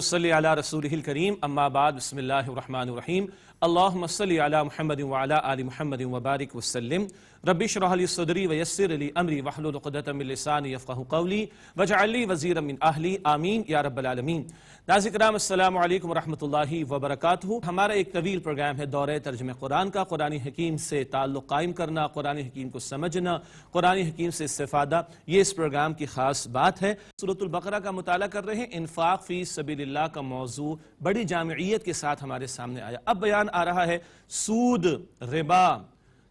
صلی علی رسولہ الکریم اما بعد بسم اللہ الرحمن الرحیم اللہم صلی علی محمد وعلی آل محمد وبارک وسلم رب اشرح لی صدری ویسر لی امری واحلل عقدۃ من لسانی یفقہوا قولی واجعل لی وزیرا من اہلی آمین یا رب العالمین۔ ناظرین کرام السلام علیکم ورحمۃ اللہ وبرکاتہ۔ ہمارا ایک طویل پروگرام ہے دورہ ترجمہ قرآن کا، قرآن حکیم سے تعلق قائم کرنا، قرآن حکیم کو سمجھنا، قرآن حکیم سے استفادہ، یہ اس پروگرام کی خاص بات ہے۔ سورۃ البقرہ کا مطالعہ کر رہے ہیں، انفاق فی سبیل اللہ کا موضوع بڑی جامعیت کے ساتھ ہمارے سامنے آیا۔ اب بیان آ رہا ہے سود، ربا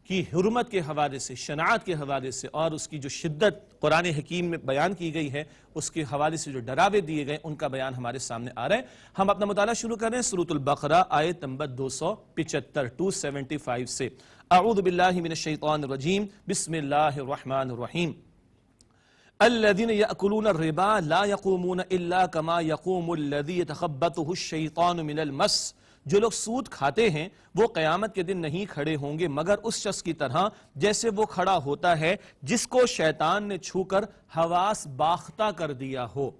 کی حرمت کے حوالے سے، شناعت کے حوالے سے، اور اس کی جو شدت قرآن حکیم میں بیان کی گئی ہے، اس کے حوالے سے جو ڈراوے دیے گئے ان کا بیان ہمارے سامنے آ رہا ہے۔ ہم اپنا مطالعہ شروع کر رہے ہیں سورۃ البقرہ آیت نمبر 275 سے۔ اعوذ باللہ من الشیطان الرجیم، بسم اللہ الرحمن الرحیم۔ الذين يأكلون الربا لا يقومون إلا كما يقوم الذي يتخبطه الشيطان من المس۔ جو لوگ سود کھاتے ہیں وہ قیامت کے دن نہیں کھڑے ہوں گے مگر اس شخص کی طرح جیسے وہ کھڑا ہوتا ہے جس کو شیطان نے چھو کر حواس باختہ کر دیا ہو۔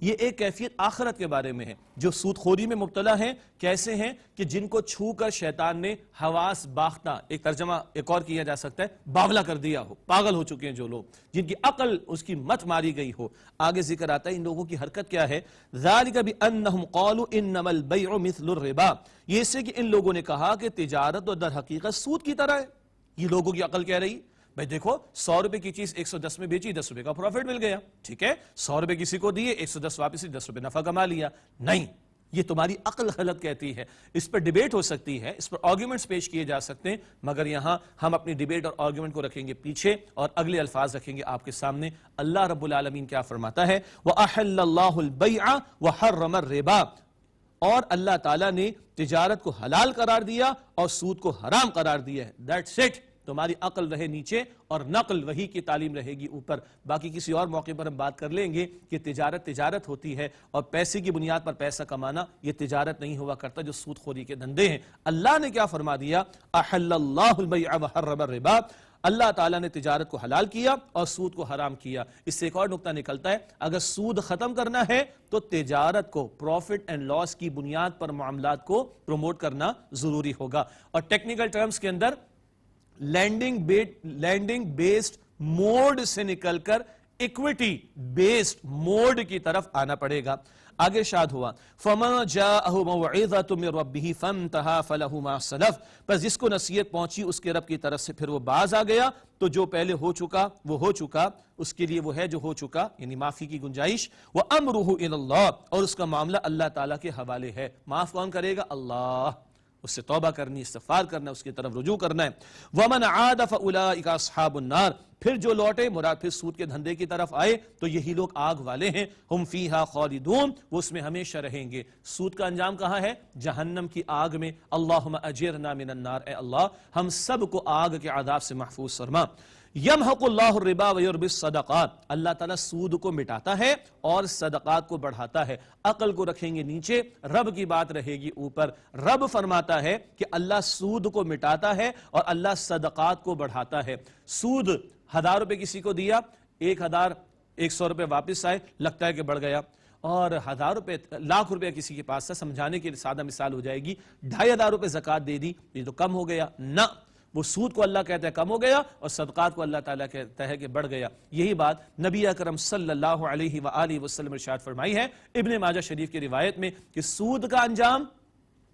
یہ ایک کیفیت آخرت کے بارے میں ہے۔ جو سود خوری میں مبتلا ہیں کیسے ہیں کہ جن کو چھو کر شیطان نے حواس باختہ، ایک ترجمہ ایک اور کیا جا سکتا ہے باولا کر دیا ہو، پاگل ہو چکے ہیں جو لوگ، جن کی عقل اس کی مت ماری گئی ہو۔ آگے ذکر آتا ہے ان لوگوں کی حرکت کیا ہے، ذالک بانہم قالوا انما البیع مثل الربا، یہ اس سے کہ ان لوگوں نے کہا کہ تجارت تو در حقیقت سود کی طرح ہے۔ یہ لوگوں کی عقل کہہ رہی بھئی دیکھو 100 روپے کی چیز 110 میں بیچی، 10 روپے کا پروفٹ مل گیا، ٹھیک ہے، 100 روپے کسی کو دیے، 110 واپس 10 روپے نفع کما لیا۔ نہیں، یہ تمہاری عقل غلط کہتی ہے۔ اس پر ڈیبیٹ ہو سکتی ہے، اس پر آرگیومنٹس پیش کیے جا سکتے ہیں، مگر یہاں ہم اپنی ڈیبیٹ اور آرگیومنٹ کو رکھیں گے پیچھے اور اگلے الفاظ رکھیں گے آپ کے سامنے۔ اللہ رب العالمین کیا فرماتا ہے، وَأَحَلَّ اللَّهُ الْبَيْعَ وَحَرَّمَ الرِّبَا، اور اللہ تعالیٰ نے تجارت کو حلال قرار دیا اور سود کو حرام قرار دیا ہے۔ That's it۔ تمہاری عقل رہے نیچے اور نقل وحی کی تعلیم رہے گی اوپر۔ باقی کسی اور موقع پر ہم بات کر لیں گے کہ تجارت ہوتی ہے اور پیسے کی بنیاد پر پیسہ کمانا یہ تجارت نہیں ہوا کرتا جو سود خوری کے دھندے ہیں۔ اللہ نے کیا فرما دیا، احل اللہ البیع وحرم الربا، اللہ تعالیٰ نے تجارت کو حلال کیا اور سود کو حرام کیا۔ اس سے ایک اور نقطہ نکلتا ہے، اگر سود ختم کرنا ہے تو تجارت کو، پروفٹ اینڈ لاس کی بنیاد پر معاملات کو پروموٹ کرنا ضروری ہوگا۔ اور ٹیکنیکل ٹرمز کے اندر لینڈنگ بیسڈ موڈ سے نکل کر ایکویٹی بیسڈ موڈ کی طرف آنا پڑے گا۔ آگے ارشاد ہوا فَمَنْ جَاءَهُ مَوْعِظَةٌ مِّن رَبِّهِ فَانْتَهَا فَلَهُ مَا سَلَفَ، پس جس کو نصیحت پہنچی اس کے رب کی طرف سے پھر وہ باز آ گیا تو جو پہلے ہو چکا وہ ہو چکا، اس کے لیے وہ ہے جو ہو چکا، یعنی معافی کی گنجائش۔ وَأَمْرُهُ إِلَى اللَّهِ، اور اس کا معاملہ اللہ تعالیٰ کے حوالے ہے۔ معاف کون کرے گا؟ اللہ۔ اس سے توبہ کرنی، استغفار کرنا، اس کی طرف رجوع کرنا ہے۔ وَمَنْ عَادَ فَأُولَٰئِكَ أَصْحَابُ النَّارِ، پھر جو لوٹے مراد پھر سود کے دھندے کی طرف آئے تو یہی لوگ آگ والے ہیں۔ ہم فیہا خالدون، وہ اس میں ہمیشہ رہیں گے۔ سود کا انجام کہاں ہے؟ جہنم کی آگ میں۔ اللہم اجرنا من النار، اے اللہ ہم سب کو آگ کے عذاب سے محفوظ فرما۔ یمحق اللہ الربا ویربی الصدقات، اللہ تعالیٰ سود کو مٹاتا ہے اور صدقات کو بڑھاتا ہے۔ عقل کو رکھیں گے نیچے، رب کی بات رہے گی اوپر۔ رب فرماتا ہے کہ اللہ سود کو مٹاتا ہے اور اللہ صدقات کو بڑھاتا ہے۔ سود 1000 روپے کسی کو دیا، 1,100 روپے واپس آئے، لگتا ہے کہ بڑھ گیا، اور 1000 روپے، لاکھ روپے کسی کے پاس تھا، سمجھانے کے لیے سادہ مثال ہو جائے گی، 2500 روپے زکوٰۃ دے دی، یہ تو کم ہو گیا۔ نہ، وہ سود کو اللہ کہتا ہے کم ہو گیا اور صدقات کو اللہ تعالیٰ کہتا ہے کہ بڑھ گیا۔ یہی بات نبی اکرم صلی اللہ علیہ وآلہ وسلم ارشاد فرمائی ہے ابن ماجہ شریف کی روایت میں کہ سود کا انجام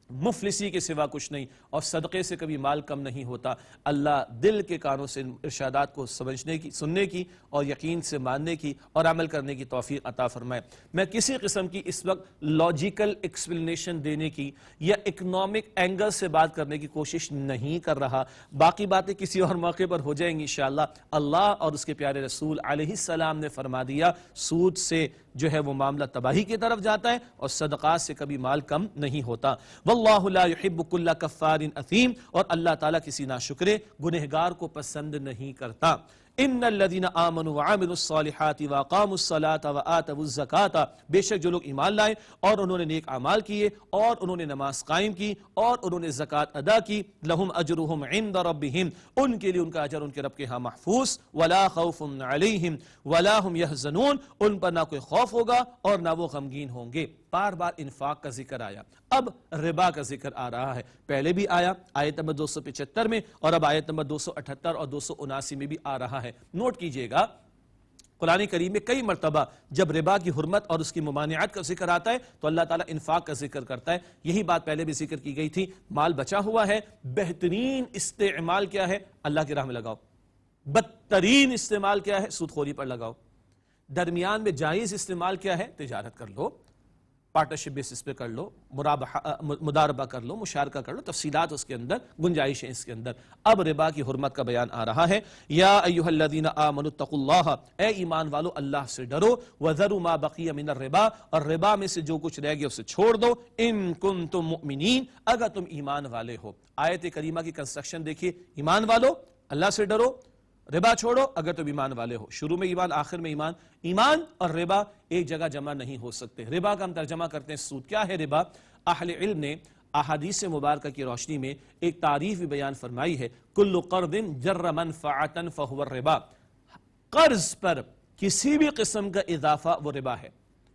مفلسی کے سوا کچھ نہیں، اور صدقے سے کبھی مال کم نہیں ہوتا۔ اللہ دل کے کانوں سے ارشادات کو سمجھنے کی، سننے کی اور یقین سے ماننے کی اور عمل کرنے کی توفیق عطا فرمائے۔ میں کسی قسم کی اس وقت لاجیکل ایکسپلینیشن دینے کی یا اکنامک اینگل سے بات کرنے کی کوشش نہیں کر رہا، باقی باتیں کسی اور موقع پر ہو جائیں گی انشاءاللہ۔ اللہ اور اس کے پیارے رسول علیہ السلام نے فرما دیا سود سے جو ہے وہ معاملہ تباہی کی طرف جاتا ہے اور صدقات سے کبھی مال کم نہیں ہوتا۔ واللہ لا يحب كل کفار اثیم، اور اللہ تعالیٰ کسی ناشکرے گنہگار کو پسند نہیں کرتا۔ ان الذين آمنوا وعملوا الصالحات واقاموا الصلاة وآتوا الزکاة، بے شک جو لوگ ایمان لائے اور انہوں نے نیک اعمال کیے اور انہوں نے نماز قائم کی اور انہوں نے زکوٰۃ ادا کی، لہم اجرہم عند ربہم، ان کے لیے ان کا اجر ان کے رب کے ہاں محفوظ، ولا خوف علیہم ولا هم يحزنون، ان پر نہ کوئی خوف ہوگا اور نہ وہ غمگین ہوں گے۔ بار بار انفاق کا ذکر آیا، اب ربا کا ذکر آ رہا ہے. پہلے بھی آیا آیت نمبر 275 میں، اور اب آیت نمبر 278 اور 279 میں بھی آ رہا ہے. نوٹ کیجئے گا قرآن کریم میں کئی مرتبہ جب ربا کی حرمت اور اس کی ممانعت کا ذکر آتا ہے تو اللہ تعالیٰ انفاق کا ذکر کرتا ہے. یہی بات پہلے بھی ذکر کی گئی تھی. مال بچا ہوا ہے، بہترین استعمال کیا ہے؟ اللہ کی راہ میں لگاؤ. بدترین استعمال کیا ہے؟ سود خوری پر لگاؤ. درمیان میں جائز استعمال کیا ہے؟ تجارت کر لو، پارٹنرشپ بیسس پہ کر لو، مداربہ کر لو، مشارکہ کر لو. تفصیلات اس کے اندر، گنجائش ہے اس کے اندر. اب ربا کی حرمت کا بیان آ رہا ہے. یا ایھا الذین آمنوا اتقوا اللہ، اے ایمان والو اللہ سے ڈرو. وذروا ما بقی من الربا، اور ربا میں سے جو کچھ رہ گیا اسے چھوڑ دو. ان کنتم مؤمنین، اگر تم ایمان والے ہو. آیت کریمہ کی کنسٹرکشن دیکھیے. ایمان والو اللہ سے ڈرو، ربا چھوڑو اگر تم ایمان والے ہو. شروع میں ایمان، آخر میں ایمان. ایمان اور ربا ایک جگہ جمع نہیں ہو سکتے. ربا کا ہم ترجمہ کرتے ہیں سود. کیا ہے ربا؟ اہل علم نے احادیث مبارکہ کی روشنی میں ایک تعریف بھی بیان فرمائی ہے. کل قرض جر منفعۃ فہو الربا، قرض پر کسی بھی قسم کا اضافہ وہ ربا ہے.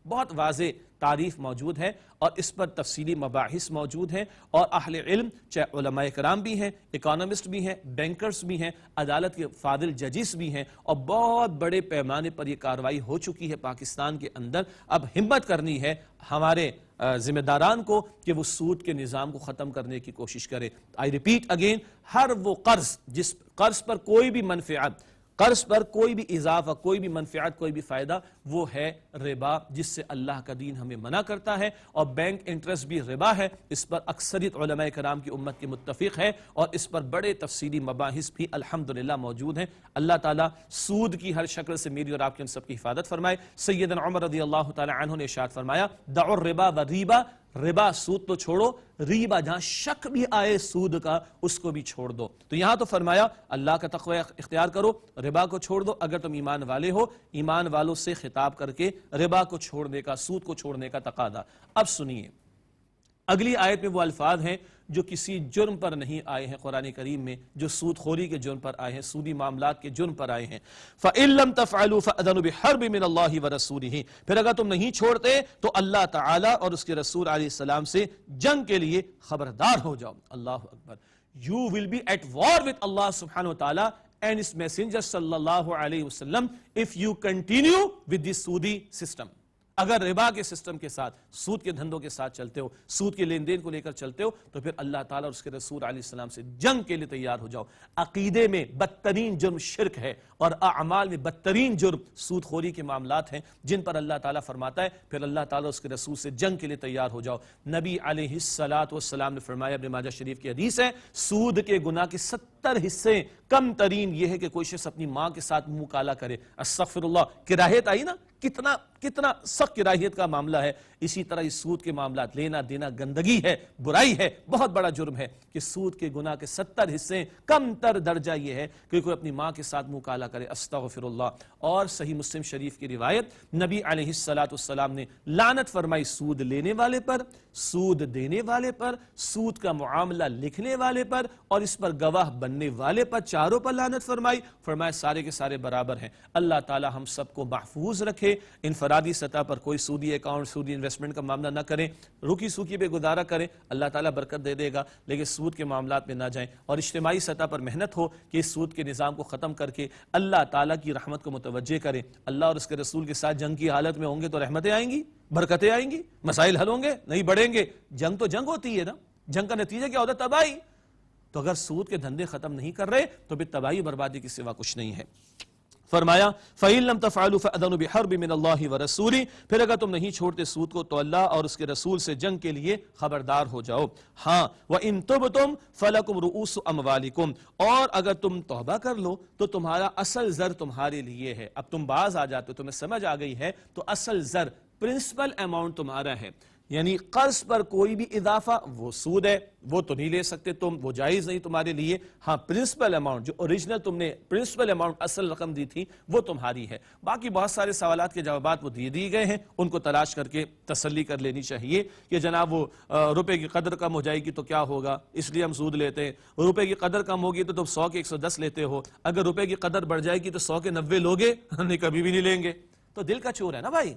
بہت واضح تعریف موجود ہے اور اس پر تفصیلی مباحث موجود ہیں، اور اہل علم چاہے علماء کرام بھی ہیں، اکانومسٹ بھی ہیں، بینکرز بھی ہیں، عدالت کے فاضل ججز بھی ہیں، اور بہت بڑے پیمانے پر یہ کارروائی ہو چکی ہے پاکستان کے اندر. اب ہمت کرنی ہے ہمارے ذمہ داران کو کہ وہ سود کے نظام کو ختم کرنے کی کوشش کرے. آئی ریپیٹ اگین، ہر وہ قرض جس قرض پر کوئی بھی منفعت، قرض پر کوئی بھی اضافہ، کوئی بھی منفعت، کوئی بھی فائدہ، وہ ہے ربا، جس سے اللہ کا دین ہمیں منع کرتا ہے. اور بینک انٹرسٹ بھی ربا ہے. اس پر اکثریت علماء کرام کی امت کی متفق ہے، اور اس پر بڑے تفصیلی مباحث بھی الحمدللہ موجود ہیں. اللہ تعالیٰ سود کی ہر شکل سے میری اور آپ کی ہم سب کی حفاظت فرمائے. سیدنا عمر رضی اللہ تعالی عنہ نے ارشاد فرمایا، دعوا الربا والریبا، ربا سود تو چھوڑو، ریبا جہاں شک بھی آئے سود کا اس کو بھی چھوڑ دو. تو یہاں تو فرمایا اللہ کا تقوی اختیار کرو، ربا کو چھوڑ دو اگر تم ایمان والے ہو. ایمان والوں سے خطاب کر کے ربا کو چھوڑنے کا، سود کو چھوڑنے کا تقاضا. اب سنیے اگلی آیت میں وہ الفاظ ہیں جو کسی جرم پر نہیں آئے ہیں قرآن کریم میں، جو سود خوری کے جرم پر آئے ہیں، سودی معاملات کے جرم پر آئے ہیں. فَإِن لَمْ تَفْعَلُوا فَأْذَنُوا بِحَرْبٍ مِّنَ اللَّهِ وَرَسُولِهِ، پھر اگر تم نہیں چھوڑتے تو اللہ تعالیٰ اور اس کے رسول علیہ السلام سے جنگ کے لیے خبردار ہو جاؤ. اللہ اکبر. You will be at war with Allah subhanahu wa ta'ala and his messenger sallallahu alayhi wa sallam if you continue with this Sudi system. اگر ربا کے سسٹم کے ساتھ، سود کے دھندوں کے ساتھ چلتے ہو، سود کے لین دین کو لے کر چلتے ہو، تو پھر اللہ تعالیٰ اور اس کے رسول علیہ السلام سے جنگ کے لیے تیار ہو جاؤ. عقیدے میں بدترین جرم شرک ہے، اور اعمال میں بدترین جرم سود خوری کے معاملات ہیں، جن پر اللہ تعالیٰ فرماتا ہے پھر اللہ تعالیٰ اس کے رسول سے جنگ کے لیے تیار ہو جاؤ. نبی علیہ السلام نے فرمایا، ابن ماجہ شریف کی حدیث ہے، سود کے گناہ کے 70 حصے کم ترین یہ ہے کہ کوئی شخص اپنی ماں کے ساتھ منہ کالا کرے. استغفر اللہ. کراہیت آئی نا، کتنا سخت کراہیت کا معاملہ ہے. اسی طرح اس سود کے معاملات، لینا دینا گندگی ہے، برائی ہے، بہت بڑا جرم ہے کہ سود کے گناہ کے 70 حصے کم تر درجہ یہ ہے کہ کوئی اپنی ماں کے ساتھ منہ کالا کرے. استغفر اللہ. اور صحیح مسلم شریف کی روایت، نبی علیہ السلام نے لعنت فرمائی سود لینے والے پر، سود دینے والے پر، سود کا معاملہ لکھنے والے پر، اور اس پر گواہ بننے والے پر. چاروں پر لعنت فرمائی. فرمایا سارے کے سارے برابر ہیں. اللہ تعالی ہم سب کو محفوظ رکھے. انفرادی سطح پر کوئی سودی اکاؤنٹ، سودی انویسٹمنٹ کا معاملہ نہ کریں، روکی سوکی پہ گزارا کریں، اللہ تعالیٰ برکت دے دے گا، لیکن سود کے معاملات میں نہ جائیں. اور اجتماعی سطح پر محنت ہو کہ اس سود کے نظام کو ختم کر کے اللہ تعالیٰ کی رحمت کو متوجہ کریں. اللہ اور اس کے رسول کے ساتھ جنگ کی حالت میں ہوں گے تو رحمتیں آئیں گی، برکتیں آئیں گی، مسائل حل ہوں گے، نہیں بڑھیں گے. جنگ تو جنگ ہوتی ہے نا، جنگ کا نتیجہ کیا ہوتا ہے؟ تباہی. تو اگر سود کے دھندے ختم نہیں کر رہے تو پھر تباہی بربادی کے سوا کچھ نہیں ہے. فرمایا فَإِن لَمْ تَفْعَلُوا فَأْذَنُوا بِحَرْبٍ مِّنَ اللَّهِ وَرَسُولِهِ، پھر اگر تم نہیں چھوڑتے سود کو تو اللہ اور اس کے رسول سے جنگ کے لیے خبردار ہو جاؤ. ہاں وَإِن تُبْتُمْ فَلَكُمْ رُؤُوسُ أَمْوَالِكُمْ، اور اگر تم توبہ کر لو تو تمہارا اصل زر تمہارے لیے ہے. اب تم باز آ جاتے ہو، تمہیں سمجھ آ گئی ہے، تو اصل زر، پرنسپل اماؤنٹ تمہارا ہے. یعنی قرض پر کوئی بھی اضافہ وہ سود ہے، وہ تو نہیں لے سکتے تم، وہ جائز نہیں تمہارے لیے. ہاں پرنسپل اماؤنٹ جو اوریجنل تم نے پرنسپل اماؤنٹ اصل رقم دی تھی وہ تمہاری ہے. باقی بہت سارے سوالات کے جوابات وہ دیے گئے ہیں، ان کو تلاش کر کے تسلی کر لینی چاہیے کہ جناب وہ روپے کی قدر کم ہو جائے گی تو کیا ہوگا، اس لیے ہم سود لیتے ہیں. روپے کی قدر کم ہوگی تو تم 100 کے 110 لیتے ہو، اگر روپے کی قدر بڑھ جائے گی تو 100 کے 90 لوگے نہیں، کبھی بھی نہیں لیں گے. تو دل کا چور ہے نا بھائی.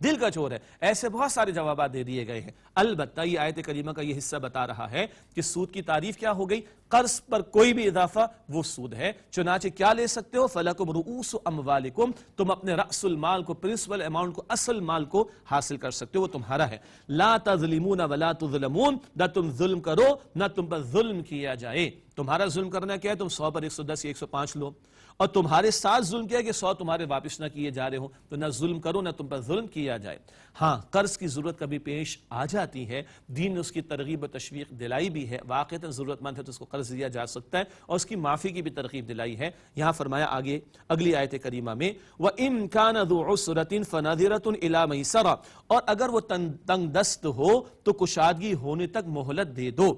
دل کا چور ہے. ایسے بہت سارے جوابات دے دیے گئے ہیں. البتہ یہ آیت کریمہ کا یہ حصہ بتا رہا ہے کہ سود کی تعریف کیا ہو گئی؟ قرض پر کوئی بھی اضافہ وہ سود ہے. چنانچہ کیا لے سکتے ہو؟ فَلَكُمْ رُؤُوسُ أَمْوَالِكُمْ، تم اپنے رأس المال کو، پرنسپل اماؤنٹ کو، اصل مال کو حاصل کر سکتے ہو، وہ تمہارا ہے. لا تظلمون ولا تظلمون، نہ تم ظلم کرو نہ تم پر ظلم کیا جائے. تمہارا ظلم کرنا کیا ہے؟ تم 100 پر 110 یا 105 لو، اور تمہارے ساتھ ظلم کیا ہے کہ 100 تمہارے واپس نہ کیے جا رہے ہوں، تو نہ ظلم کرو نہ تم پر ظلم کیا جائے. ہاں قرض کی ضرورت کبھی پیش آ جاتی ہے، دین نے اس کی ترغیب و تشویق دلائی بھی ہے، واقعتاً ضرورت مند ہے تو اس کو قرض دیا جا سکتا ہے، اور اس کی معافی کی بھی ترغیب دلائی ہے. یہاں فرمایا آگے اگلی آیت کریمہ میں وَإِن كَانَ ذُو عُسْرَةٍ فَنَظِرَةٌ إِلَىٰ مَيْسَرَةٍ، اور اگر وہ تنگ دست ہو تو کشادگی ہونے تک مہلت دے دو.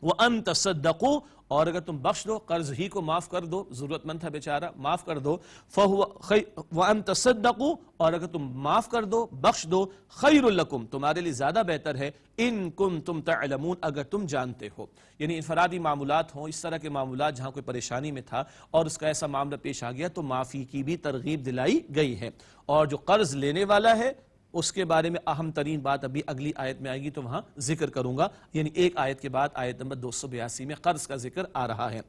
وَأَن تَصَدَّقُوا، اور اگر تم بخش دو، قرض ہی کو معاف کر دو، ضرورت مند تھا بیچارہ، معاف کر دو. وَأَن تَصَدَّقُوا، اور اگر تم معاف کر دو، بخش دو، خَيْرٌ لَكُمْ، تمہارے لیے زیادہ بہتر ہے، إِن كُنتُمْ تَعْلَمُونَ، اگر تم جانتے ہو. یعنی انفرادی معاملات ہوں، اس طرح کے معاملات جہاں کوئی پریشانی میں تھا اور اس کا ایسا معاملہ پیش آ گیا تو معافی کی بھی ترغیب دلائی گئی ہے. اور جو قرض لینے والا ہے اس کے بارے میں اہم ترین بات ابھی اگلی آیت میں آئے گی تو وہاں ذکر کروں گا. یعنی ایک آیت کے بعد آیت نمبر 282 میں قرض کا ذکر آ رہا ہے.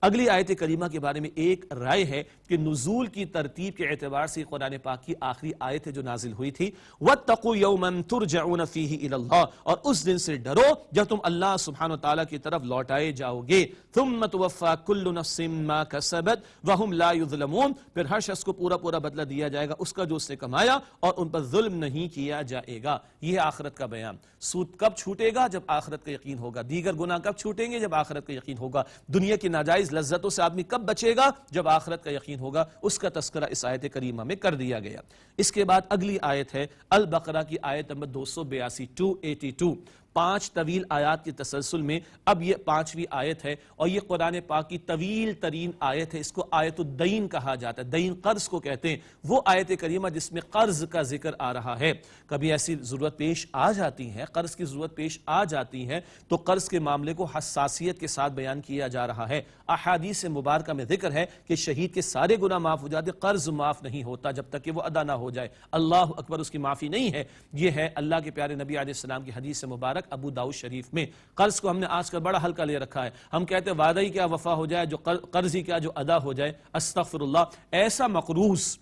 اگلی آیت کریمہ کے بارے میں ایک رائے ہے کہ نزول کی ترتیب کے اعتبار سے قرآن پاک کی آخری آیت ہے جو نازل ہوئی تھی. وَاتَّقُوا يَوْمًا تُرْجَعُونَ فِيهِ إِلَى اللَّهِ، اور اس دن سے ڈرو جب تم اللہ سبحانہ وتعالیٰ کی طرف لوٹائے جاؤ گے. ثُمَّ تُوَفَّى كُلُّ نَفْسٍ مَا كَسَبَتْ وَهُمْ لَا يُظْلَمُونَ، پھر ہر شخص کو پورا بدلہ دیا جائے گا اس کا جو اس نے کمایا، اور ان پر ظلم نہیں کیا جائے گا. یہ ہے آخرت کا بیان. سود کب چھوٹے گا؟ جب آخرت کا یقین ہوگا. دیگر گناہ کب چھوٹیں گے؟ جب آخرت کا یقین ہوگا. دنیا کی ناجائز لذتوں سے آدمی کب بچے گا؟ جب آخرت کا یقین ہوگا. اس کا تذکرہ اس آیت کریمہ میں کر دیا گیا. اس کے بعد اگلی آیت ہے البقرہ کی آیت نمبر 282 282. 5 طویل آیات کے تسلسل میں اب یہ 5ویں آیت ہے، اور یہ قرآن پاک کی طویل ترین آیت ہے. اس کو آیت الدین کہا جاتا ہے. دین قرض کو کہتے ہیں. وہ آیت کریمہ جس میں قرض کا ذکر آ رہا ہے. کبھی ایسی ضرورت پیش آ جاتی ہے، قرض کی ضرورت پیش آ جاتی ہے تو قرض کے معاملے کو حساسیت کے ساتھ بیان کیا جا رہا ہے. احادیث مبارکہ میں ذکر ہے کہ شہید کے سارے گناہ معاف ہو جاتے، قرض معاف نہیں ہوتا جب تک کہ وہ ادا نہ ہو جائے. اللہ اکبر، اس کی معافی نہیں ہے. یہ ہے اللہ کے پیارے نبی علیہ السلام کی حدیث مبارک ابو داؤد شریف میں. قرض کو ہم نے آج کل بڑا ہلکا لے رکھا ہے. ہم کہتے ہیں وعدہ ہی کیا وفا ہو جائے، جو قرض ہی کیا جو ادا ہو جائے. استغفر اللہ. ایسا مقروض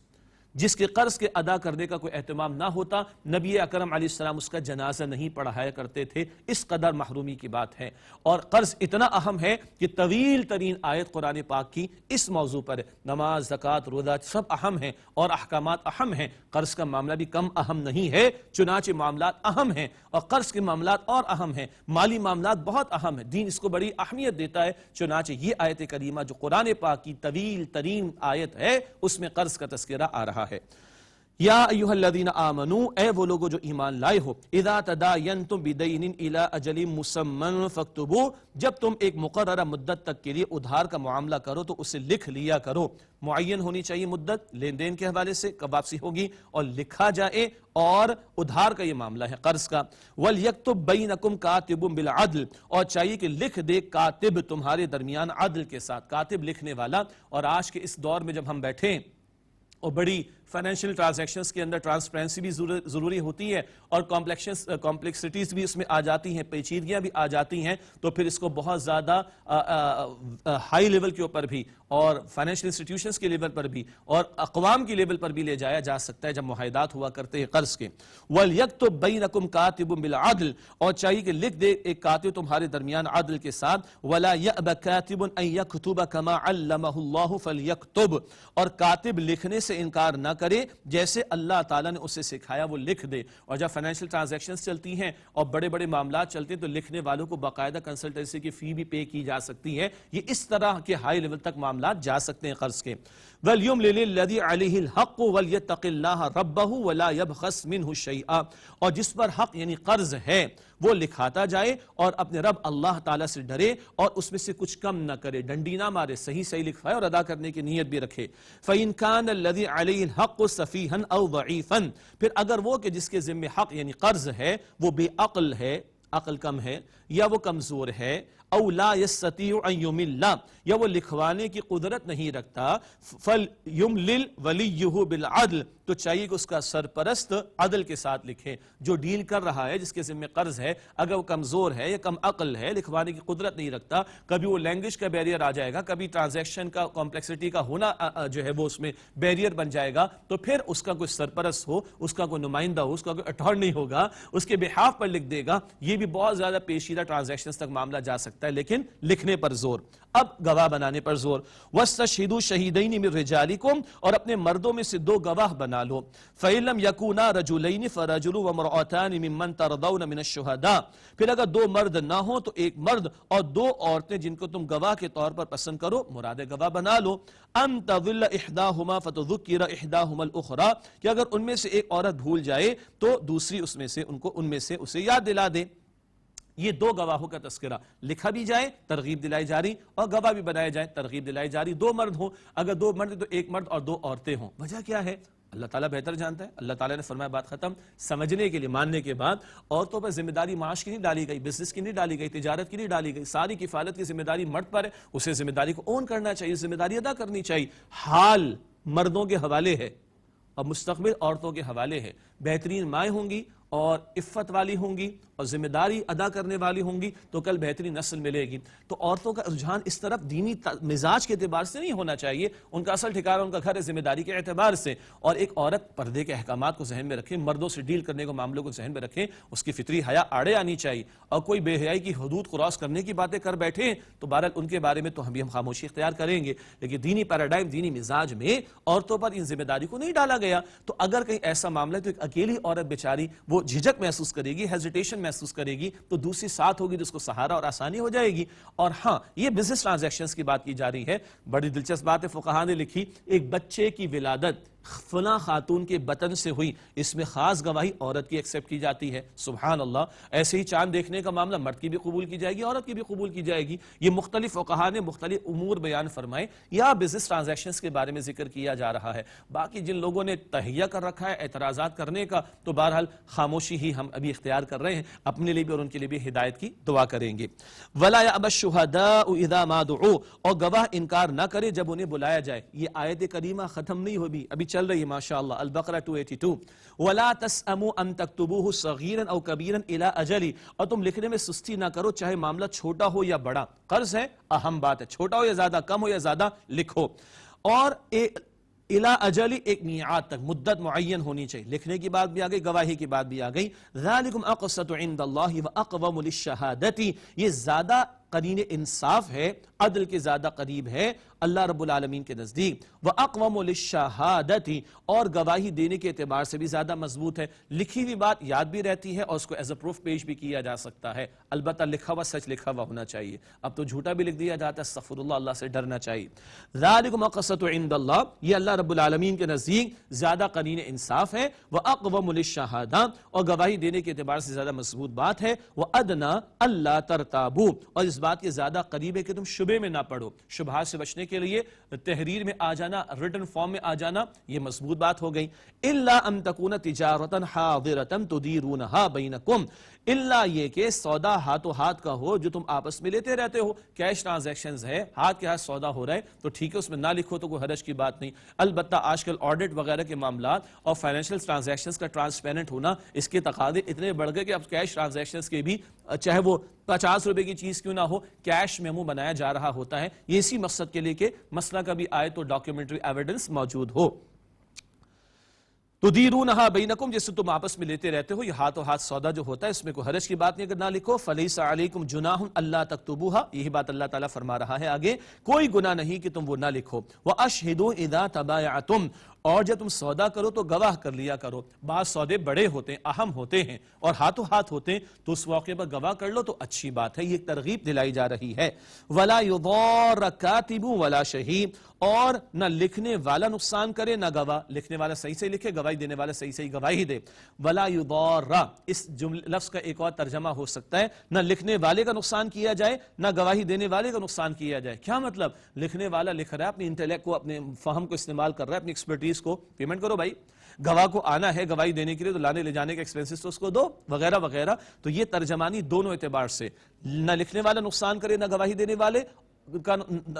جس کے قرض کے ادا کرنے کا کوئی اہتمام نہ ہوتا، نبی اکرم علیہ السلام اس کا جنازہ نہیں پڑھایا کرتے تھے. اس قدر محرومی کی بات ہے. اور قرض اتنا اہم ہے کہ طویل ترین آیت قرآن پاک کی اس موضوع پر ہے. نماز، زکوٰۃ، روزہ سب اہم ہیں اور احکامات اہم ہیں. قرض کا معاملہ بھی کم اہم نہیں ہے، چنانچہ معاملات اہم ہیں اور قرض کے معاملات اور اہم ہیں. مالی معاملات بہت اہم ہیں، دین اس کو بڑی اہمیت دیتا ہے. چنانچہ یہ آیت کریمہ جو قرآن پاک کی طویل ترین آیت ہے اس میں قرض کا تذکرہ آ رہا ہے. یا ایھا الذین آمنوا، اے وہ لوگو جو ایمان لائے ہو، اذا تداینتم بدین الی اجل مسمى فاکتبوہ، جب تم ایک مقررہ مدت تک کے لیے ادھار کا معاملہ کرو تو اسے لکھ لیا کرو. معین ہونی چاہیے مدت، لین دین کے حوالے سے کب واپسی ہوگی، اور لکھا جائے. اور ادھار کا یہ معاملہ ہے قرض کا. وَلْيَكْتُبْ بَيْنَكُمْ كَاتِبٌ بِالْعَدْلِ، اور چاہیے کہ لکھ دے کاتب تمہارے درمیان عدل کے ساتھ. کاتب لکھنے والا. اور آج کے اس دور میں جب ہم بیٹھیں اور بڑی فائنینشیل ٹرانزیکشنز کے اندر ٹرانسپیرنسی بھی ضروری ہوتی ہے اور کمپلیکسٹیز بھی اس میں آ جاتی ہیں، پیچیدگیاں بھی آ جاتی ہیں، تو پھر اس کو بہت زیادہ ہائی لیول کے اوپر بھی اور فائنینشیل انسٹیٹیوشنز کے لیول پر بھی اور اقوام کی لیول پر بھی لے جایا جا سکتا ہے جب معاہدات ہوا کرتے ہیں قرض کے. وَلْيَكْتُبْ بَيْنَكُمْ كَاتِبٌ بِالْعَدْلِ، اور چاہیے کہ لکھ دے ایک کاتب تمہارے درمیان عدل کے ساتھ. وَلَا يَأْبَ كَاتِبٌ أَن يَكْتُبَ كَمَا عَلَّمَهُ اللَّهُ فَلْيَكْتُبْ، اور کاتب لکھنے سے انکار نہ کرے جیسے اللہ تعالیٰ نے اسے سکھایا وہ لکھ دے. اور جب فائنینشیل ٹرانزیکشنز چلتی ہیں اور بڑے بڑے معاملات چلتے ہیں تو لکھنے والوں کو باقاعدہ کنسلٹنسی کی فی بھی پے کی جا سکتی ہے. یہ اس طرح کے ہائی لیول تک معاملات جا سکتے ہیں قرض کے. وَلْيُمْلِلِ الَّذِي عَلَيْهِ الْحَقُّ وَلْيَتَّقِ اللَّهَ رَبَّهُ وَلَا يَبْخَسْ مِنْهُ شَيْئًا، اور جس پر حق یعنی قرض ہے وہ لکھاتا جائے اور اپنے رب اللہ تعالیٰ سے ڈرے اور اس میں سے کچھ کم نہ کرے، ڈنڈی نہ مارے، صحیح لکھوائے اور ادا کرنے کی نیت بھی رکھے. فَإِنْ كَانَ الَّذِي عَلَيْهِ الْحَقُّ سَفِيهًا أَوْ ضَعِيفًا، پھر اگر وہ کہ جس کے ذمہ حق یعنی قرض ہے وہ بے عقل ہے، عقل کم ہے، یا وہ کمزور ہے، او لا یستطیع ان یمل، یا وہ لکھوانے کی قدرت نہیں رکھتا، فلیملل ولیہ بالعدل، تو چاہیے کہ اس کا سرپرست عدل کے ساتھ لکھے۔ جو ڈیل کر رہا ہے، جس کے ذمہ قرض ہے، اگر وہ کمزور ہے یا کم عقل ہے، لکھوانے کی قدرت نہیں رکھتا، کبھی وہ لینگویج کا بیریئر آ جائے گا، کبھی ٹرانزیکشن کا کمپلیکسٹی کا ہونا جو ہے وہ اس میں بیریئر بن جائے گا، تو پھر اس کا کوئی سرپرست ہو، اس کا کوئی نمائندہ ہو، اس کا کوئی اٹارنی ہوگا، اس کے بہاف پر لکھ دے گا، یہ بھی بہت زیادہ پیچیدہ ٹرانزیکشنز تک معاملہ جا سکتا ہے، لیکن لکھنے پر زور۔ اب گواہ بنانے پر زور، وَاسْتَشْهِدُوا شَهِيدَيْنِ مِن رِجَالِكُمْ، اور اپنے مردوں میں سے 2 گواہ بنا لو، فَإِن لَمْ يَكُونَا رَجُلَيْنِ فَرَجُلٌ وَامْرَأَتَانِ مِمَّنْ تَرْضَوْنَ مِنَ الشُّهَدَاءِ، پھر اگر 2 مرد نہ ہوں تو 1 مرد اور 2 عورتیں جن کو تم گواہ کے طور پر پسند کرو، مراد گواہ بنا لو۔ أَن تَضِلَّ إِحْدَاهُمَا فَتُذُكِّرَ إِحْدَاهُمَا الْأُخْرَى، کہ اگر ان میں سے ایک عورت بھول جائے تو دوسری ان میں سے اسے یاد دلا دے۔ یہ 2 گواہوں کا تذکرہ، لکھا بھی جائے ترغیب دلائی جاری، اور گواہ بھی بنائے جائے ترغیب دلائی جاری۔ 2 مرد ہوں، اگر 2 مرد تو 1 مرد اور 2 عورتیں ہوں۔ وجہ کیا ہے؟ اللہ تعالیٰ بہتر جانتا ہے۔ اللہ تعالیٰ نے فرمایا بات ختم۔ سمجھنے کے لیے، ماننے کے بعد عورتوں پر ذمہ داری معاش کی نہیں ڈالی گئی، بزنس کی نہیں ڈالی گئی، تجارت کی نہیں ڈالی گئی، ساری کفالت کی ذمہ داری مرد پر ہے، اسے ذمہ داری کو اون کرنا چاہیے، ذمہ داری ادا کرنی چاہیے۔ حال مردوں کے حوالے ہے اور مستقبل عورتوں کے حوالے ہے۔ بہترین مائیں ہوں گی اور عفت والی ہوں گی اور ذمہ داری ادا کرنے والی ہوں گی تو کل بہترین نسل ملے گی۔ تو عورتوں کا رجحان اس طرف دینی مزاج کے اعتبار سے نہیں ہونا چاہیے، ان کا اصل ٹھکانہ ان کا گھر ہے ذمہ داری کے اعتبار سے۔ اور ایک عورت پردے کے احکامات کو ذہن میں رکھے، مردوں سے ڈیل کرنے کو معاملوں کو ذہن میں رکھے، اس کی فطری حیا آڑے آنی چاہیے، اور کوئی بے حیائی کی حدود کراس کرنے کی باتیں کر بیٹھے تو بہرحال ان کے بارے میں تو ہم خاموشی اختیار کریں گے، لیکن دینی پیراڈائم، دینی مزاج میں عورتوں پر ان ذمہ داری کو نہیں ڈالا گیا۔ تو اگر کہیں ایسا معاملہ ہے تو ایک اکیلی عورت بیچاری وہ جھجک محسوس کرے گی، ہیزیٹیشن محسوس کرے گی، تو دوسری ساتھ ہوگی تو اس کو سہارا اور آسانی ہو جائے گی۔ اور ہاں، یہ بزنس ٹرانزیکشنز کی بات کی جا رہی ہے، بڑی دلچسپ بات ہے، فقہاء نے لکھی، ایک بچے کی ولادت فلاں خاتون کے بطن سے ہوئی، اس میں خاص گواہی عورت کی ایکسیپٹ کی جاتی ہے۔ سبحان اللہ، ایسے ہی چاند دیکھنے کا معاملہ مرد کی بھی قبول کی جائے گی، عورت کی بھی قبول کی جائے گی۔ یہ مختلف فقہاء نے مختلف امور بیان فرمائے، یا بزنس ٹرانزیکشنز کے بارے میں ذکر کیا جا رہا ہے۔ باقی جن لوگوں نے تہیہ کر رکھا ہے اعتراضات کرنے کا، تو بہرحال خاموشی ہی ہم ابھی اختیار کر رہے ہیں، اپنے لیے بھی اور ان کے لیے بھی ہدایت کی دعا کریں گے۔ وَلَا يَأْبَ الشُّهَدَاءُ إِذَا مَا دُعُوا، اور گواہ انکار نہ کرے جب انہیں بلایا جائے۔ یہ آیت کریمہ ختم نہیں ہوئی، ابھی چل رہی ہے ماشاءاللہ، البقرہ 282۔ وَلَا تَسْأَمُوا أَن تَكْتُبُوهُ صَغِيرًا أَوْ كَبِيرًا إِلَىٰ أَجَلِهِ، اور تم لکھنے میں سستی نہ کرو، چاہے معاملہ چھوٹا ہو یا بڑا۔ قرض ہے، اہم بات ہے، چھوٹا ہو یا زیادہ، کم ہو یا زیادہ، لکھو۔ اور الا اجلی، ایک میعاد تک، مدت معین ہونی چاہیے۔ لکھنے کی بات بھی آ گئی، گواہی کی بات بھی آ گئی۔ ذالکم اقسط عند اللہ واقوم للشہادۃ، یہ زیادہ قرین انصاف ہے، عدل کے زیادہ قریب ہے اللہ رب العالمین کے نزدیک۔ وَأَقْوَمُ لِلشَّهَادَةِ، اور گواہی دینے کے اعتبار سے بھی زیادہ مضبوط ہے۔ لکھی ہوئی بات یاد بھی رہتی ہے اور اس کو ایز اے پروف پیش بھی کیا جا سکتا ہے، البتہ لکھا ہوا سچ لکھا ہوا ہونا چاہیے۔ اب تو جھوٹا بھی لکھ دیا جاتا ہے، استغفر اللہ، اللہ سے ڈرنا چاہیے۔ ذَلِكُمْ أَقْسَطُ عِندَ اللَّهِ، یہ اللہ رب العالمین کے نزدیک زیادہ قرین انصاف ہے۔ وَأَقْوَمُ لِلشَّهَادَةِ، اور گواہی دینے کے اعتبار سے زیادہ مضبوط بات ہے۔ وَأَدْنَىٰ أَلَّا تَرْتَابُوا، اور اس بات کے زیادہ قریب ہے کہ تم شبے میں نہ پڑو۔ شبہات سے بچنے کے لیے تحریر میں آ جانا، ریٹن فارم میں آ جانا، یہ مضبوط بات ہو گئی۔ الا ان تکون تجارتا حاضرتا تدیرونها بینکم، الا یہ کہ سودا ہاتھوں ہاتھ کا ہو جو تم آپس میں لیتے رہتے ہو۔ کیش ٹرانزیکشنز ہے، ہاتھ کے ہاتھ سودا ہو رہا ہے تو ٹھیک ہے، اس میں نہ لکھو تو کوئی حرج کی بات نہیں۔ البتہ آج کل آڈٹ وغیرہ کے معاملات اور فائنینشیل ٹرانزیکشنز کا ٹرانسپیرنٹ ہونا، اس کے تقاضے اتنے بڑھ گئے کہ اب کیش ٹرانزیکشنز کے بھی، چاہے وہ 50 روپے کی چیز کیوں نہ ہو، کیش میمو بنایا جا رہا ہوتا ہے، یہ اسی مقصد کے لیے کہ مسئلہ کبھی آئے تو ڈاکیومنٹری ایویڈنس موجود ہو۔ تدیرونہا بینکم، جس سے تم آپس میں لیتے رہتے ہو، یہ ہاتھوں ہاتھ سودا جو ہوتا ہے اس میں کوئی حرج کی بات نہیں اگر نہ لکھو۔ فلیس علیکم جناح الا تکتبوہا، یہی بات اللہ تعالیٰ فرما رہا ہے آگے، کوئی گناہ نہیں کہ تم وہ نہ لکھو۔ واشہدوا اذا تبایعتم، اور جب تم سودا کرو تو گواہ کر لیا کرو۔ بعض سودے بڑے ہوتے ہیں، اہم ہوتے ہیں اور ہاتھوں ہاتھ ہوتے ہیں، تو اس موقع پر گواہ کر لو تو اچھی بات ہے، یہ ترغیب دلائی جا رہی ہے۔ ولا یضار کاتب ولا شہید، اور نہ لکھنے والا نقصان کرے نہ گواہ، لکھنے والا صحیح سے لکھے، گواہی دینے والا صحیح سے گواہی دے۔ ولا یضار، اس لفظ کا ایک اور ترجمہ ہو سکتا ہے، نہ لکھنے والے کا نقصان کیا جائے نہ گواہی دینے والے کا نقصان کیا جائے۔ کیا مطلب؟ لکھنے والا لکھ رہا ہے، اپنی انٹیلیکٹ کو، اپنے فہم کو استعمال کر رہا ہے، اپنی ایکسپرٹیز فیس کو پیمنٹ کرو بھائی، گواہ کو آنا ہے گواہی دینے کے لیے تو لانے لے جانے کے ایکسپنسز تو اس کو دو، وغیرہ وغیرہ. تو یہ ترجمانی دونوں اعتبار سے، نہ لکھنے والا نقصان کرے نہ گواہی دینے والے کا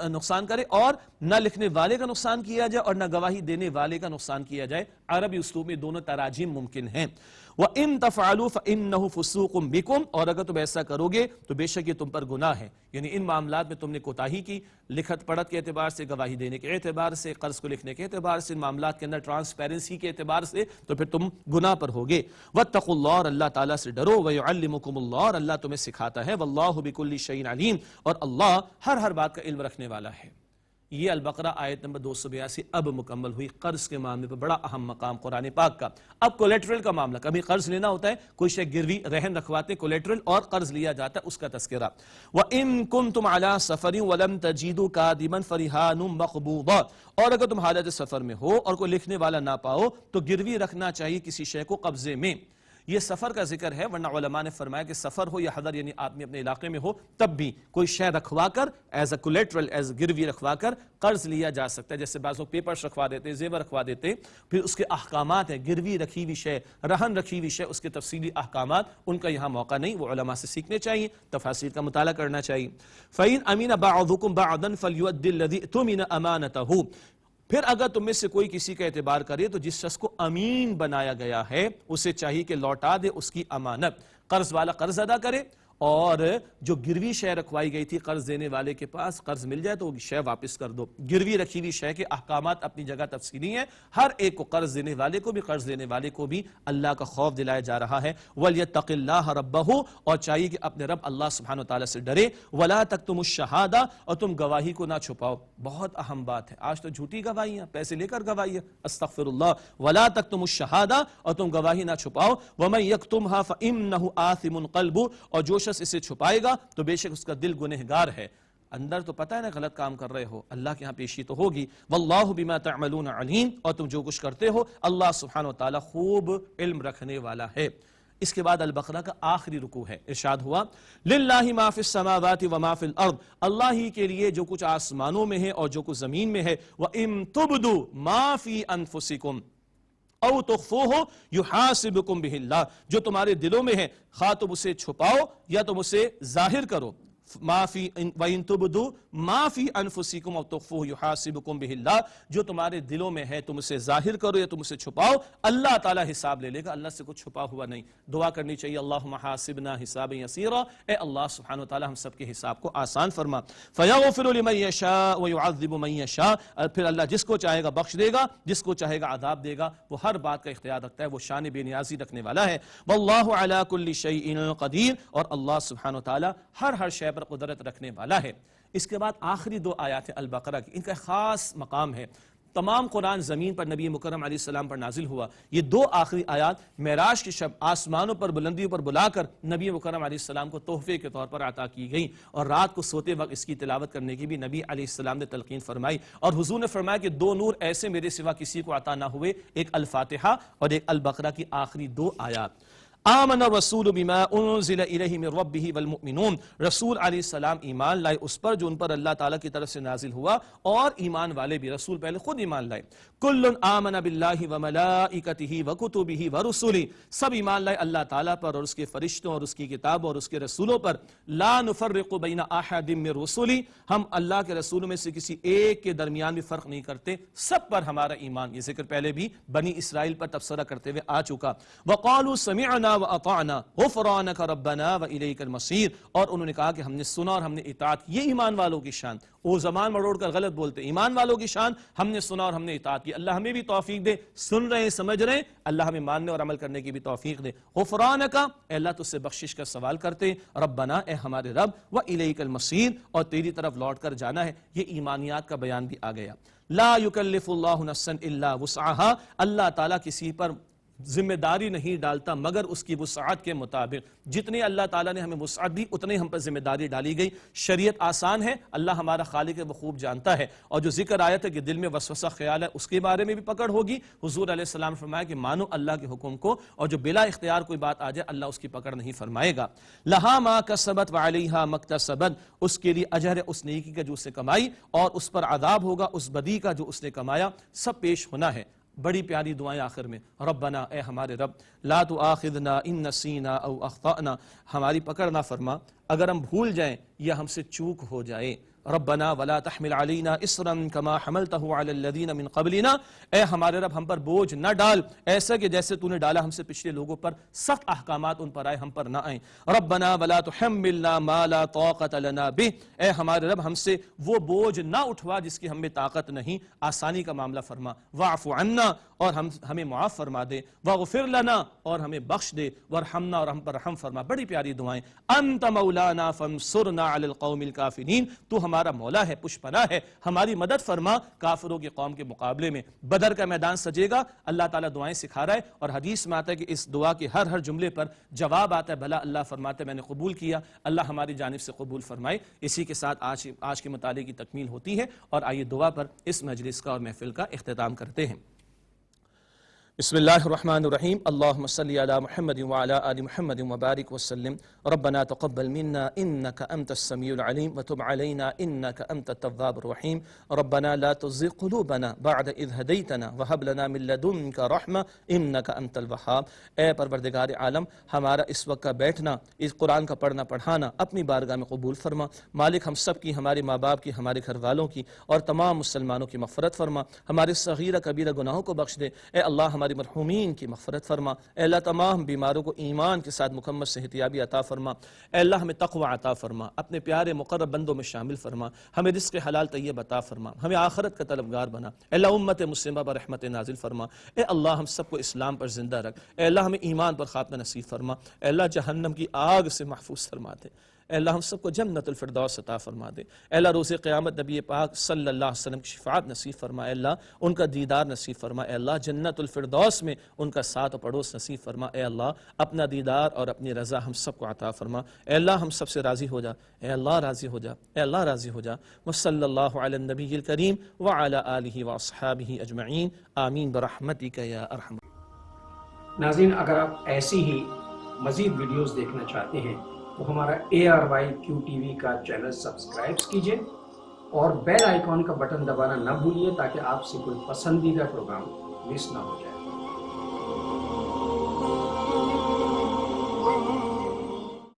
نقصان کرے، اور نہ لکھنے والے کا نقصان کیا جائے اور نہ گواہی دینے والے کا نقصان کیا جائے. عربی اسلوب میں دونوں تراجم ممکن ہیں. وَإِن تَفْعَلُوا فَإِنَّهُ فُسُوقٌ بِكُمْ، اور اگر تم ایسا کرو گے تو بے شک یہ تم پر گناہ ہے. یعنی ان معاملات میں تم نے کوتاہی کی، لکھت پڑھت کے اعتبار سے، گواہی دینے کے اعتبار سے، قرض کو لکھنے کے اعتبار سے، ان معاملات کے اندر ٹرانسپیرنسی کے اعتبار سے، تو پھر تم گناہ پر ہوگے. وَاتَّقُوا اللَّهَ، اور اللہ تعالیٰ سے ڈرو. وَيُعَلِّمُكُمُ اللَّهُ، اور اللہ تمہیں سکھاتا ہے. وَاللَّهُ بِكُلِّ شَيْءٍ عَلِيمٌ، اور اللہ ہر بات کا علم رکھنے والا ہے. یہ البقرہ آیت نمبر 282 اب مکمل ہوئی. قرض کے معاملے پر بڑا اہم مقام قرآن پاک کا. اب کولیٹرل کا معاملہ، کبھی قرض لینا ہوتا ہے، کوئی شے گروی رہن رکھواتے کولیٹرل، اور قرض لیا جاتا ہے، اس کا تذکرہ. وَإِن كُنتُمْ عَلَى سَفَرٍ وَلَمْ تَجِدُوا كَاتِبًا فَرِهَانٌ مَقْبُوضَةٌ، اور اگر تم حالت سفر میں ہو اور کوئی لکھنے والا نہ پاؤ تو گروی رکھنا چاہیے کسی شے کو قبضے میں. یہ سفر کا ذکر ہے، ورنہ علماء نے فرمایا کہ سفر ہو یا حضر، یعنی آدمی اپنے علاقے میں ہو، تب بھی کوئی شے رکھوا کر ایز اے کولیٹرل، ایز گروی رکھوا کر قرض لیا جا سکتا ہے. جیسے بعض لوگ پیپرز رکھوا دیتے، زیور رکھوا دیتے، پھر اس کے احکامات ہیں. گروی رکھی ہوئی شے، رہن رکھی ہوئی شے، اس کے تفصیلی احکامات، ان کا یہاں موقع نہیں. وہ علماء سے سیکھنے چاہیے، تفاسیر کا مطالعہ کرنا چاہیے. فَإِنْ أَمِنَ بَعْضُكُمْ بَعْضًا فَلْيُؤَدِّ الَّذِي اؤْتُمِنَ أَمَانَتَهُ، پھر اگر تم میں سے کوئی کسی کا اعتبار کرے تو جس شخص کو امین بنایا گیا ہے اسے چاہیے کہ لوٹا دے اس کی امانت. قرض والا قرض ادا کرے، اور جو گروی شے رکھوائی گئی تھی قرض دینے والے کے پاس، قرض مل جائے تو وہ شے واپس کر دو. گروی رکھی ہوئی شے کے احکامات اپنی جگہ تفصیلی ہیں. ہر ایک کو، قرض دینے والے کو بھی، قرض لینے والے کو بھی اللہ کا خوف دلایا جا رہا ہے. وَلْيَتَّقِ اللَّهَ رَبَّهُ، اور چاہیے کہ اپنے رب اللہ سبحانہ وتعالی سے ڈرے. وَلَا تَكْتُمُوا الشَّهَادَةَ، اور تم گواہی کو نہ چھپاؤ. بہت اہم بات ہے، آج تو جھوٹی گواہیاں، پیسے لے کر گواہیاں، استغفر اللہ. وَلَا تَكْتُمُوا الشَّهَادَةَ، اور تم گواہی نہ چھپاؤ. وَمَن يَكْتُمْهَا فَإِنَّهُ آثِمٌ قَلْبُهُ، اور جو شخص اسے چھپائے گا تو بے شک اس کا دل گنہگار ہے. اندر تو پتہ ہے نا غلط کام کر رہے ہو، اللہ کے ہاں پیشی تو ہوگی. واللہ بما تعملون علیم، اور تم جو کچھ کرتے ہو اللہ سبحانہ وتعالی خوب علم رکھنے والا ہے. اس کے بعد البقرہ کا آخری رکوع ہے. ارشاد ہوا للہ ما فی السماوات وما فی الارض، اللہ ہی کے لیے جو کچھ آسمانوں میں ہے اور جو کچھ زمین میں ہے. وَإِن تُبْدُوا مَا فِي أَنفُسِكُمْ او تخفوہ یحاسبکم بہ اللہ، جو تمہارے دلوں میں ہے خواہ تم اسے چھپاؤ یا تم اسے ظاہر کرو. ما فی وَإِن تُبْدُوا ما فی انفسکم او تخفوہ یحاسبکم بہ اللہ، جو تمہارے دلوں میں ہے تم اسے ظاہر کرو یا تم اسے چھپاؤ، اللہ تعالیٰ حساب لے لے گا. اللہ سے کچھ چھپا ہوا نہیں. دعا کرنی چاہیے اللہم حاسبنا حسابا یسیرا، اے اللہ سبحانہ وتعالی ہم سب کے حساب کو آسان فرما. فیغفر لمن یشاء ویعذب من یشاء، پھر اللہ جس کو چاہے گا بخش دے گا، جس کو چاہے گا عذاب دے گا. وہ ہر بات کا اختیار رکھتا ہے، وہ شان بے نیازی رکھنے والا ہے. واللہ علی کل شیء قدیر، اور اللہ سبحانہ وتعالی ہر شے پر قدرت رکھنے والا ہے. اس کے بعد آخری دو آیات ہیں البقرہ کی، ان کا خاص مقام ہے. تمام قرآن زمین پر نبی مکرم علیہ السلام پر نازل ہوا. یہ دو آخری آیات معراج کی شب آسمانوں پر بلندیوں پر بلا کر نبی مکرم علیہ السلام کو تحفے کے طور پر عطا کی گئیں، اور رات کو سوتے وقت اس کی تلاوت کرنے کی بھی نبی علیہ السلام نے تلقین فرمائی. اور حضور نے فرمایا کہ دو نور ایسے میرے سوا کسی کو عطا نہ ہوئے، ایک الفاتحہ اور ایک البقرہ کی آخری دو آیات. آمن الرسول بما انزل الیہ من ربہ والمؤمنون، رسول علیہ السلام ایمان لائے اس پر جو ان پر اللہ تعالیٰ کی طرف سے نازل ہوا، اور ایمان والے بھی، رسول پہلے خود ایمان لائے. کل آمن باللہ وملائکتہ وکتبہ ورسلہ، سب ایمان لائے اللہ تعالیٰ پر اور اس کے فرشتوں اور اس کی کتابوں اور اس کے رسولوں پر. لا نفرق بین احد من رسلہ، ہم اللہ کے رسولوں میں سے کسی ایک کے درمیان بھی فرق نہیں کرتے، سب پر ہمارا ایمان. یہ ذکر پہلے بھی بنی اسرائیل پر تبصرہ کرتے ہوئے آ چکا. وقالوا سمعنا وَأَطَعْنَا غُفْرَانَكَ رَبَّنَا وَإِلَيْكَ الْمَصِيرُ، اور انہوں نے کہا کہ ہم نے سنا اور ہم نے اطاعت کی. یہ ایمان والوں کی شان. وہ زبان مڑوڑ کر غلط بولتے، ایمان والوں کی شان ہم نے سنا اور ہم نے اطاعت کی. اللہ ہمیں بھی توفیق دے، سن رہے ہیں سمجھ رہے ہیں، اللہ ہمیں ماننے اور عمل کرنے کی بھی توفیق دے. غفرانک، اے اللہ تجھ سے بخشش کا سوال کرتے، ربنا اے ہمارے رب، وَإِلَيْكَ الْمَصِيرُ، اور تیری طرف لوٹ کر جانا ہے. یہ ایمانیات کا بیان بھی آ گیا. لا يكلف اللہ نفسا الا وسعها، اللہ تعالیٰ کسی پر ذمہ داری نہیں ڈالتا مگر اس کی وسعت کے مطابق. جتنے اللہ تعالیٰ نے ہمیں وسعت دی اتنے ہم پر ذمہ داری ڈالی گئی. شریعت آسان ہے، اللہ ہمارا خالق ہے، وہ خوب جانتا ہے. اور جو ذکر آیا تھا کہ دل میں وسوسہ خیال ہے، اس کے بارے میں بھی پکڑ ہوگی. حضور علیہ السلام فرمایا کہ مانو اللہ کے حکم کو، اور جو بلا اختیار کوئی بات آ جائے اللہ اس کی پکڑ نہیں فرمائے گا. لہا ما کسبت وعلیہا ما اکتسبت، اس کے لیے اجر ہے اس نیکی کا جو اس نے کمائی، اور اس پر عذاب ہوگا اس بدی کا جو اس نے کمایا. سب پیش ہونا ہے. بڑی پیاری دعائیں آخر میں، ربنا اے ہمارے رب، لا تؤاخذنا ان نسینا او اخطأنا، ہماری پکڑ نہ فرما اگر ہم بھول جائیں یا ہم سے چوک ہو جائے، ربنا ولا تحمل علینا اسرا کما حملته علی الذین من قبلنا، اے ہمارے رب ہم پر بوجھ نہ ڈال ایسا کہ جیسے تو نے ڈالا ہم سے پچھلے لوگوں پر، سخت احکامات ان پر آئے ہم پر نہ آئیں، ربنا ولا تحملنا ما لا طاقت لنا به، اے ہمارے رب ہم سے وہ بوجھ نہ اٹھوا جس کی ہم میں طاقت نہیں، آسانی کا معاملہ فرما، واعف عنا، اور ہمیں معاف فرما دے، واغفر لنا، اور ہمیں بخش دے، وارحمنا، اور ہم پر رحم فرما۔ بڑی پیاری دعائیں، انت مولانا فانصرنا علی القوم الکافرین، تو ہمارا مولا ہے، پشپنا ہے، ہماری مدد فرما کافروں کی قوم کے مقابلے میں۔ بدر کا میدان سجے گا، اللہ تعالیٰ دعائیں سکھا رہا ہے، اور حدیث میں آتا ہے کہ اس دعا کے ہر جملے پر جواب آتا ہے، بھلا اللہ فرماتے میں نے قبول کیا، اللہ ہماری جانب سے قبول فرمائے۔ اسی کے ساتھ آج کے مطالعے کی تکمیل ہوتی ہے، اور آئیے دعا پر اس مجلس کا اور محفل کا اختتام کرتے ہیں۔ بسم اللہ الرحمن الرحیم، اللہم صلی علی محمد وعلی آل محمد وبارک وسلم، ربنا تقبل منا انک انت السمیع العلیم وتب علینا انک انت التواب الرحیم، ربنا لا تزغ قلوبنا بعد اذ ہدیتنا وہب لنا من لدنک رحمہ انک انت الوہاب۔ اے پروردگار عالم، ہمارا اس وقت کا بیٹھنا، اس قرآن کا پڑھنا پڑھانا اپنی بارگاہ میں قبول فرما، مالک ہم سب کی، ہمارے ماں باپ کی، ہمارے گھر والوں کی، اور تمام مسلمانوں کی مغفرت فرما، ہمارے صغیرہ کبیرہ گناہوں کو بخش دے، اے اللہ ہماری مرحومین کی مغفرت فرما، اے اللہ تمام بیماروں کو ایمان کے ساتھ مکمل صحتیابی عطا فرما، اے اللہ ہمیں تقوی عطا فرما، اپنے پیارے مقرب بندوں میں شامل فرما، ہمیں رزق حلال طیب عطا فرما، ہمیں آخرت کا طلبگار بنا، اے اللہ امت مسلمہ پر رحمت نازل فرما، اے اللہ ہم سب کو اسلام پر زندہ رکھ، اے اللہ ہمیں ایمان پر خاتمہ نصیب فرما، اے اللہ جہنم کی آگ سے محفوظ فرما دے، اے اللہ ہم سب کو جنت الفردوس عطا فرما دے، اے اللہ روز قیامت نبی پاک صلی اللہ علیہ وسلم کی شفاعت نصیب فرما، اے اللہ ان کا دیدار نصیب فرما، اے اللہ جنت الفردوس میں ان کا ساتھ و پڑوس نصیب فرما، اے اللہ اپنا دیدار اور اپنی رضا ہم سب کو عطا فرما، اے اللہ ہم سب سے راضی ہو جا، اے اللہ راضی ہو جا، اے اللہ راضی ہو جا، وصلی اللہ علی النبی الکریم وعلی آلہ واصحابہ اجمعین، آمین برحمتک یا ارحم۔ ناظرین، اگر آپ ایسی ہی مزید ویڈیوز دیکھنا چاہتے ہیں تو ہمارا ARYQ-TV کا چینل سبسکرائب کیجئے اور بیل آئیکن کا بٹن دبانا نہ بھولیے تاکہ آپ سے کوئی پسندیدہ پروگرام مس نہ ہو جائے۔